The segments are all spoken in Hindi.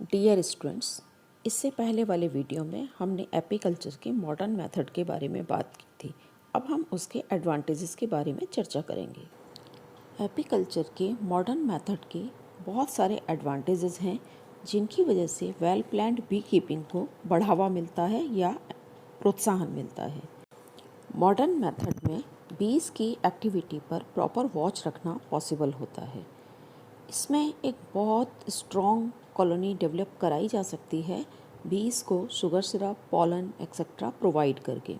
डियर स्टूडेंट्स, इससे पहले वाले वीडियो में हमने एपीकल्चर के मॉडर्न मेथड के बारे में बात की थी। अब हम उसके एडवांटेजेस के बारे में चर्चा करेंगे। एपीकल्चर के मॉडर्न मेथड के बहुत सारे एडवांटेजेस हैं जिनकी वजह से वेल प्लान्ड बी कीपिंग को बढ़ावा मिलता है या प्रोत्साहन मिलता है। मॉडर्न मेथड में बीज की एक्टिविटी पर प्रॉपर वॉच रखना पॉसिबल होता है। इसमें एक बहुत स्ट्रॉन्ग कॉलोनी डेवलप कराई जा सकती है बीज को sugar syrup, pollen etcetera provide करके।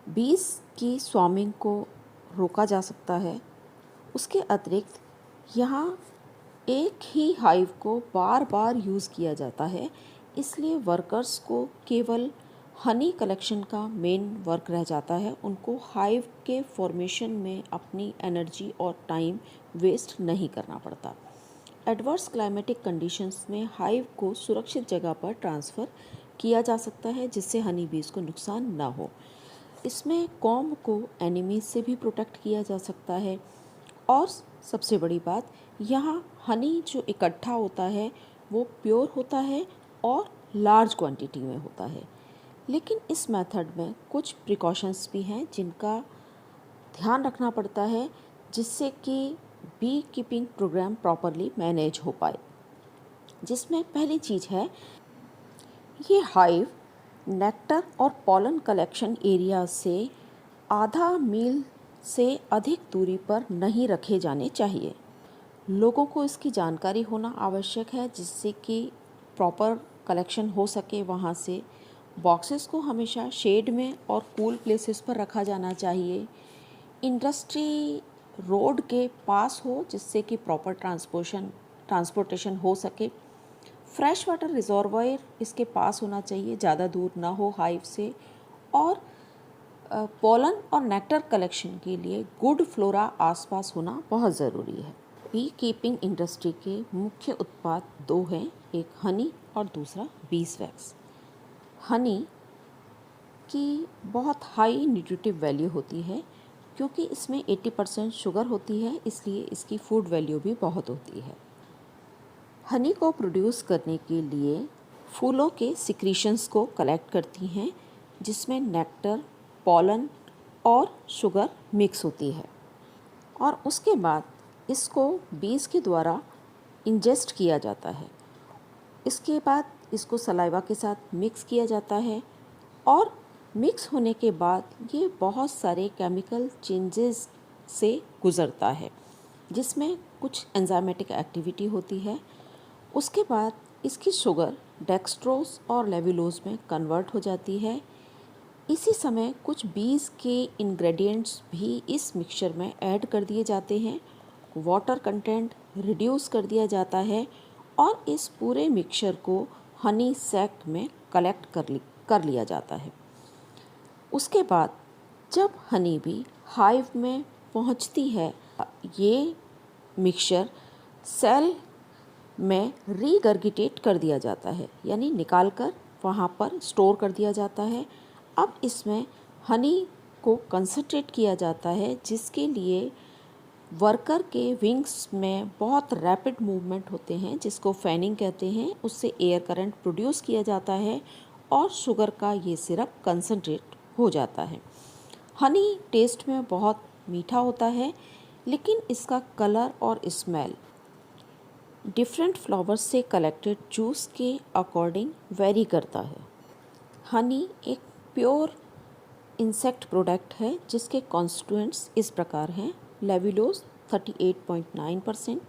बीज की स्वार्मिंग को रोका जा सकता है। उसके अतिरिक्त यहाँ एक ही हाइव को बार बार यूज़ किया जाता है, इसलिए वर्कर्स को केवल हनी कलेक्शन का मेन वर्क रह जाता है। उनको हाइव के फॉर्मेशन में अपनी एनर्जी और टाइम वेस्ट नहीं करना पड़ता। एडवर्स क्लाइमेटिक कंडीशंस में हाइव को सुरक्षित जगह पर ट्रांसफ़र किया जा सकता है जिससे हनी बीज को नुकसान ना हो। इसमें कॉम्ब को एनिमीज से भी प्रोटेक्ट किया जा सकता है। और सबसे बड़ी बात, यहाँ हनी जो इकट्ठा होता है वो प्योर होता है और लार्ज क्वांटिटी में होता है। लेकिन इस मेथड में कुछ प्रिकॉशंस भी हैं जिनका ध्यान रखना पड़ता है जिससे कि bee keeping programme properly manage हो पाए। जिसमें पहली चीज़ है, ये हाइव नेक्टर और पॉलन कलेक्शन एरिया से आधा मील से अधिक दूरी पर नहीं रखे जाने चाहिए। लोगों को इसकी जानकारी होना आवश्यक है जिससे कि प्रॉपर कलेक्शन हो सके। वहाँ से बॉक्सेस को हमेशा शेड में और कूल प्लेसेस पर रखा जाना चाहिए। इंडस्ट्री रोड के पास हो जिससे कि प्रॉपर ट्रांसपोर्टेशन हो सके। फ्रेश वाटर रिजर्वायर इसके पास होना चाहिए, ज़्यादा दूर ना हो हाइव से। और पोलन और नेक्टर कलेक्शन के लिए गुड फ्लोरा आसपास होना बहुत ज़रूरी है। बी कीपिंग इंडस्ट्री के मुख्य उत्पाद दो हैं, एक हनी और दूसरा बीस वैक्स। हनी की बहुत हाई न्यूट्रिटिव वैल्यू होती है क्योंकि इसमें 80% शुगर होती है, इसलिए इसकी फूड वैल्यू भी बहुत होती है। हनी को प्रोड्यूस करने के लिए फूलों के सिक्रीशंस को कलेक्ट करती हैं जिसमें नेक्टर, पॉलन और शुगर मिक्स होती है। और उसके बाद इसको बीज के द्वारा इंजेस्ट किया जाता है। इसके बाद इसको सलाइवा के साथ मिक्स किया जाता है और मिक्स होने के बाद ये बहुत सारे केमिकल चेंजेस से गुज़रता है जिसमें कुछ एंजाइमेटिक एक्टिविटी होती है। उसके बाद इसकी शुगर डेक्सट्रोज और लेविलोज में कन्वर्ट हो जाती है। इसी समय कुछ बीज के इंग्रेडिएंट्स भी इस मिक्सचर में ऐड कर दिए जाते हैं। वाटर कंटेंट रिड्यूस कर दिया जाता है और इस पूरे मिक्सचर को हनी सैक में कलेक्ट कर लिया जाता है। उसके बाद जब हनी बी हाइव में पहुंचती है, ये मिक्सचर सेल में रीगर्गिटेट कर दिया जाता है, यानी निकाल कर वहाँ पर स्टोर कर दिया जाता है। अब इसमें हनी को कंसंट्रेट किया जाता है जिसके लिए वर्कर के विंग्स में बहुत रैपिड मूवमेंट होते हैं जिसको फैनिंग कहते हैं। उससे एयर करंट प्रोड्यूस किया जाता है और शुगर का ये सिरप कंसंट्रेट हो जाता है। हनी टेस्ट में बहुत मीठा होता है लेकिन इसका कलर और स्मेल डिफरेंट फ्लावर्स से कलेक्टेड जूस के अकॉर्डिंग वेरी करता है। हनी एक प्योर इंसेक्ट प्रोडक्ट है जिसके कॉन्स्टिट्यूएंट्स इस प्रकार हैं, levulose 38.9%,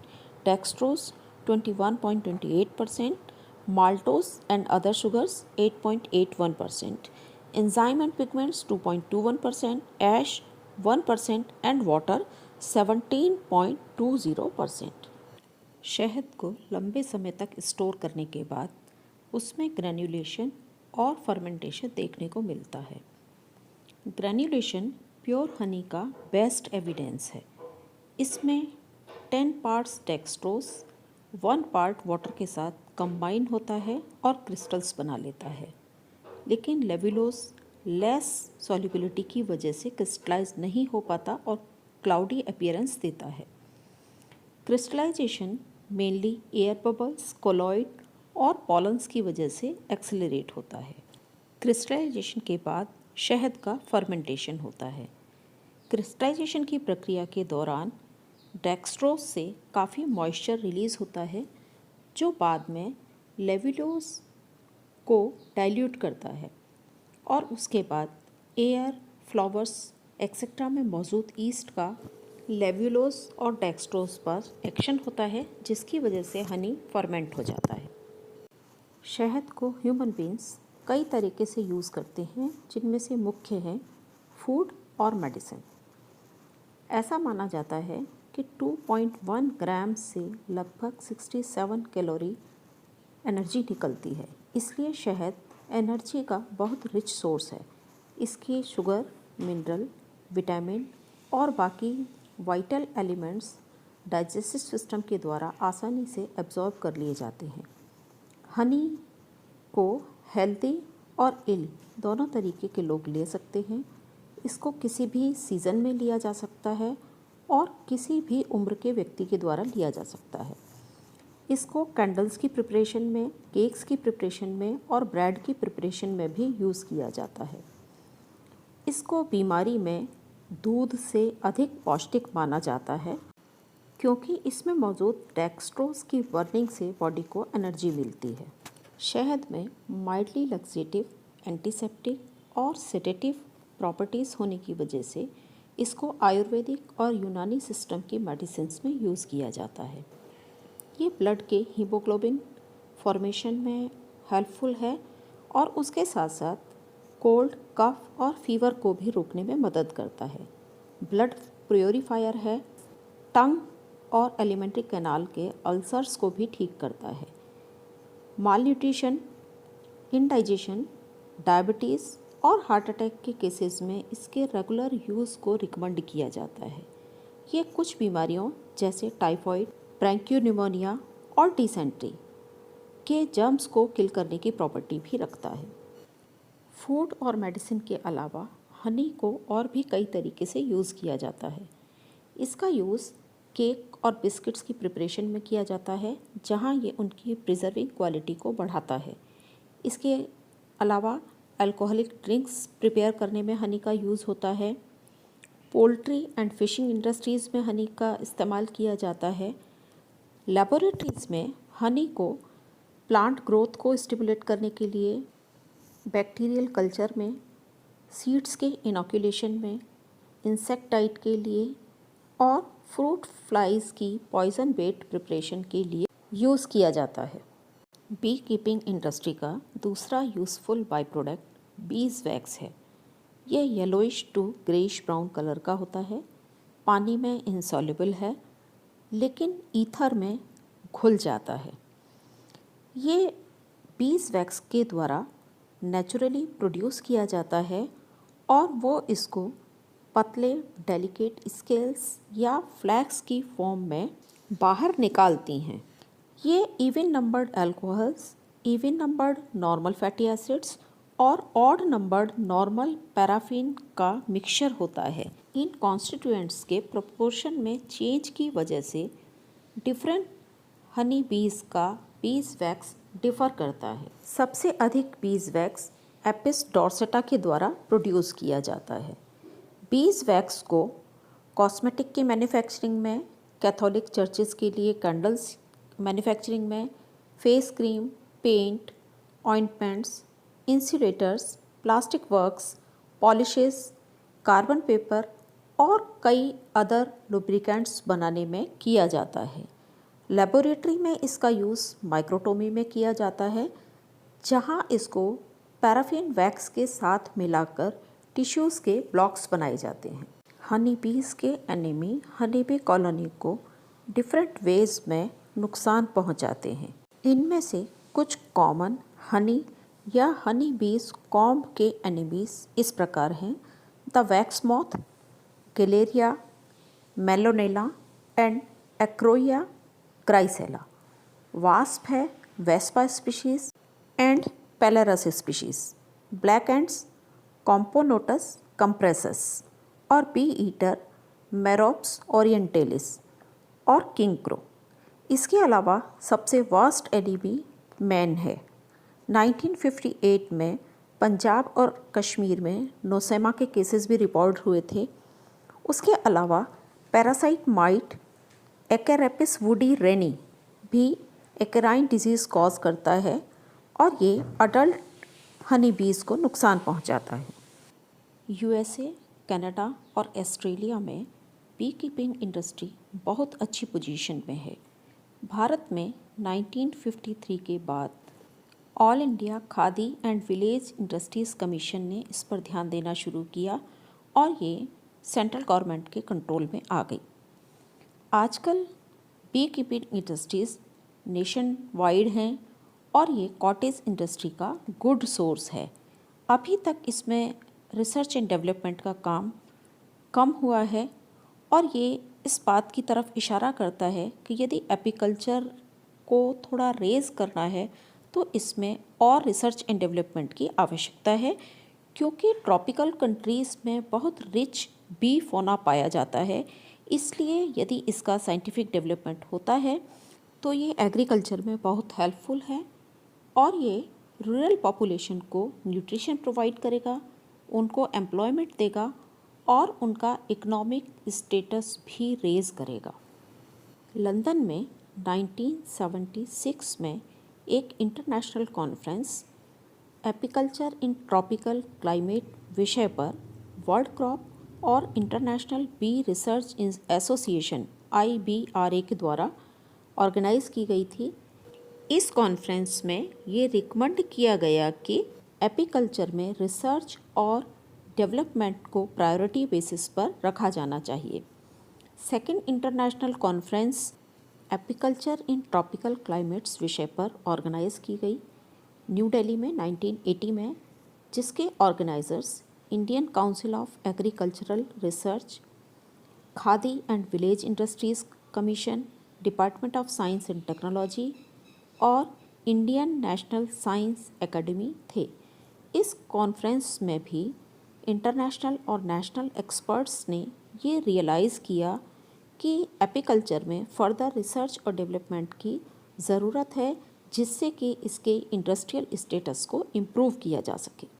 dextrose 21.28%, maltose and other sugars 8.81%, enzyme and pigments 2.21%, ash 1% and water 17.20%। शहद को लंबे समय तक स्टोर करने के बाद उसमें ग्रैन्युलेशन और फर्मेंटेशन देखने को मिलता है। ग्रैन्युलेशन प्योर हनी का बेस्ट एविडेंस है। इसमें 10 पार्ट्स डेक्सट्रोज 1 पार्ट वाटर के साथ कंबाइन होता है और क्रिस्टल्स बना लेता है। लेकिन लेविलोज लेस सॉल्युबिलिटी की वजह से क्रिस्टलाइज नहीं हो पाता और क्लाउडी अपीयरेंस देता है। Crystallization mainly air bubbles, colloid और पॉलन्स की वजह से एक्सेलरेट होता है। क्रिस्टलाइजेशन के बाद शहद का फर्मेंटेशन होता है। क्रिस्टलाइजेशन की प्रक्रिया के दौरान डेक्सट्रोज से काफ़ी मॉइस्चर रिलीज़ होता है जो बाद में लेवुलोज को डाइल्यूट करता है और उसके बाद एयर, फ्लावर्स एक्सेट्रा में मौजूद ईस्ट का लेवुलोज और डेक्सट्रोज पर एक्शन होता है जिसकी वजह से हनी फर्मेंट हो जाता है। शहद को ह्यूमन बींग्स कई तरीके से यूज़ करते हैं जिनमें से मुख्य हैं फूड और मेडिसिन। ऐसा माना जाता है कि 2.1 ग्राम से लगभग 67 कैलोरी एनर्जी निकलती है, इसलिए शहद एनर्जी का बहुत रिच सोर्स है। इसकी शुगर, मिनरल, विटामिन और बाकी वाइटल एलिमेंट्स डाइजेस्टिव सिस्टम के द्वारा आसानी से एब्जॉर्ब कर लिए जाते हैं। हनी को हेल्दी और इल दोनों तरीके के लोग ले सकते हैं। इसको किसी भी सीज़न में लिया जा सकता है और किसी भी उम्र के व्यक्ति के द्वारा लिया जा सकता है। इसको कैंडल्स की प्रिपरेशन में, केक्स की प्रिपरेशन में और ब्रेड की प्रिपरेशन में भी यूज़ किया जाता है। इसको बीमारी में दूध से अधिक पौष्टिक माना जाता है क्योंकि इसमें मौजूद डेक्सट्रोज की बर्निंग से बॉडी को एनर्जी मिलती है। शहद में माइल्डली लक्सेटिव, एंटीसेप्टिक और सेडेटिव प्रॉपर्टीज़ होने की वजह से इसको आयुर्वेदिक और यूनानी सिस्टम की मेडिसिन्स में यूज़ किया जाता है। ये ब्लड के हीमोग्लोबिन फॉर्मेशन में हेल्पफुल है और उसके साथ साथ कोल्ड, कफ और फीवर को भी रोकने में मदद करता है। ब्लड प्योरीफायर है, टंग और एलिमेंट्री कैनाल के अल्सर्स को भी ठीक करता है। मालन्यूट्रिशन, इंडाइजेशन, डायबिटीज़ और हार्ट अटैक के केसेस में इसके रेगुलर यूज़ को रिकमेंड किया जाता है। ये कुछ बीमारियों जैसे टाइफॉइड, ब्रोंकियोनिमोनिया और डिसेंट्री के जर्म्स को किल करने की प्रॉपर्टी भी रखता है। फूड और मेडिसिन के अलावा हनी को और भी कई तरीके से यूज़ किया जाता है। इसका यूज़ केक और बिस्किट्स की प्रिपरेशन में किया जाता है जहां ये उनकी प्रिजर्विंग क्वालिटी को बढ़ाता है। इसके अलावा अल्कोहलिक ड्रिंक्स प्रिपेयर करने में हनी का यूज़ होता है। पोल्ट्री एंड फिशिंग इंडस्ट्रीज़ में हनी का इस्तेमाल किया जाता है। लेबोरेटरीज़ में हनी को प्लांट ग्रोथ को स्टिमुलेट करने के लिए, बैक्टीरियल कल्चर में, सीड्स के इनोकुलेशन में, इंसेक्टाइड के लिए और फ्रूट फ्लाइज की पॉइजन बेट प्रिपरेशन के लिए यूज़ किया जाता है। बी कीपिंग इंडस्ट्री का दूसरा useful by product beeswax है। यह yellowish to greyish brown colour का होता है, पानी में इंसॉल्युबल है लेकिन ईथर में घुल जाता है। ये बीज वैक्स के द्वारा नेचुरली प्रोड्यूस किया जाता है और वो इसको पतले डेलिकेट स्केल्स या फ्लैक्स की फॉर्म में बाहर निकालती हैं। ये even numbered alcohols, even numbered normal fatty acids और ऑड नंबर्ड नॉर्मल पैराफिन का मिक्सचर होता है। इन कॉन्स्टिट्यूएंट्स के प्रोपोर्शन में चेंज की वजह से डिफरेंट हनी बीज का बीज वैक्स डिफर करता है। सबसे अधिक बीज वैक्स एपिस डोर्सेटा के द्वारा प्रोड्यूस किया जाता है। बीज वैक्स को कॉस्मेटिक की मैन्युफैक्चरिंग में, कैथोलिक चर्चेस के लिए कैंडल्स मैन्युफैक्चरिंग में, face cream, paint, ointments, insulators, plastic works, polishes, carbon paper और कई अदर लुब्रिकेंट्स बनाने में किया जाता है। लेबोरेटरी में इसका यूज़ माइक्रोटोमी में किया जाता है जहां इसको पैराफिन वैक्स के साथ मिलाकर टिश्यूज़ के ब्लॉक्स बनाए जाते हैं। हनी बीज के एनिमी हनी बी कॉलोनी को डिफरेंट वेज में नुकसान पहुंचाते हैं। इनमें से कुछ कॉमन हनी या हनी बीज कॉम्ब के एनिमीज इस प्रकार हैं: the wax moth, Galleria, mellonella and Achroia grisella. Wasp है Vespa species and Palarus species. Black ants Camponotus compressus और बी ईटर मेरोप्स ओरिएंटेलिस और किंग क्रो। इसके अलावा सबसे वास्ट एनिमी मैन है। 1958 में पंजाब और कश्मीर में नोसेमा के केसेस भी रिपोर्ट हुए थे। उसके अलावा पैरासाइट माइट एक्रेपिस वुडी रेनी भी एक्राइन डिजीज़ कॉज करता है और ये अडल्ट हनी बीज को नुकसान पहुंचाता है। यूएसए, कनाडा और ऑस्ट्रेलिया में बी कीपिंग इंडस्ट्री बहुत अच्छी पोजीशन में है। भारत में 1953 के बाद all India khadi and Village Industries commission ने इस पर ध्यान देना शुरू किया और ये सेंट्रल गवर्नमेंट के कंट्रोल में आ गई। आजकल bee keeping industries nationwide हैं और ये कॉटेज इंडस्ट्री का गुड सोर्स है। अभी तक इसमें रिसर्च एंड डेवलपमेंट का काम कम हुआ है और ये इस बात की तरफ इशारा करता है कि यदि एपीकल्चर को थोड़ा रेज़ करना है तो इसमें और रिसर्च एंड डेवलपमेंट की आवश्यकता है, क्योंकि ट्रॉपिकल कंट्रीज़ में बहुत रिच बी फौना पाया जाता है। इसलिए यदि इसका साइंटिफिक डेवलपमेंट होता है तो ये एग्रीकल्चर में बहुत हेल्पफुल है और ये रूरल पॉपुलेशन को न्यूट्रिशन प्रोवाइड करेगा, उनको एम्प्लॉयमेंट देगा और उनका इकोनॉमिक स्टेटस भी रेज़ करेगा। लंदन में 1976 में एक international conference apiculture in tropical climate विषय पर वर्ल्ड क्रॉप और international bee research association IBRA के द्वारा ऑर्गेनाइज की गई थी। इस कॉन्फ्रेंस में ये रिकमेंड किया गया कि एपीकल्चर में रिसर्च और डेवलपमेंट को प्रायोरिटी बेसिस पर रखा जाना चाहिए। Second international conference apiculture in tropical climates विषय पर ऑर्गेनाइज की गई न्यू दिल्ली में 1980 में, जिसके organizers Indian Council of Agricultural Research, Khadi and Village Industries Commission, Department of Science and Technology और इंडियन नेशनल साइंस एकेडमी थे। इस कॉन्फ्रेंस में भी इंटरनेशनल और नेशनल एक्सपर्ट्स ने ये रियलाइज़ किया कि एपीकल्चर में फर्दर रिसर्च और डेवलपमेंट की ज़रूरत है, जिससे कि इसके इंडस्ट्रियल स्टेटस को इम्प्रूव किया जा सके।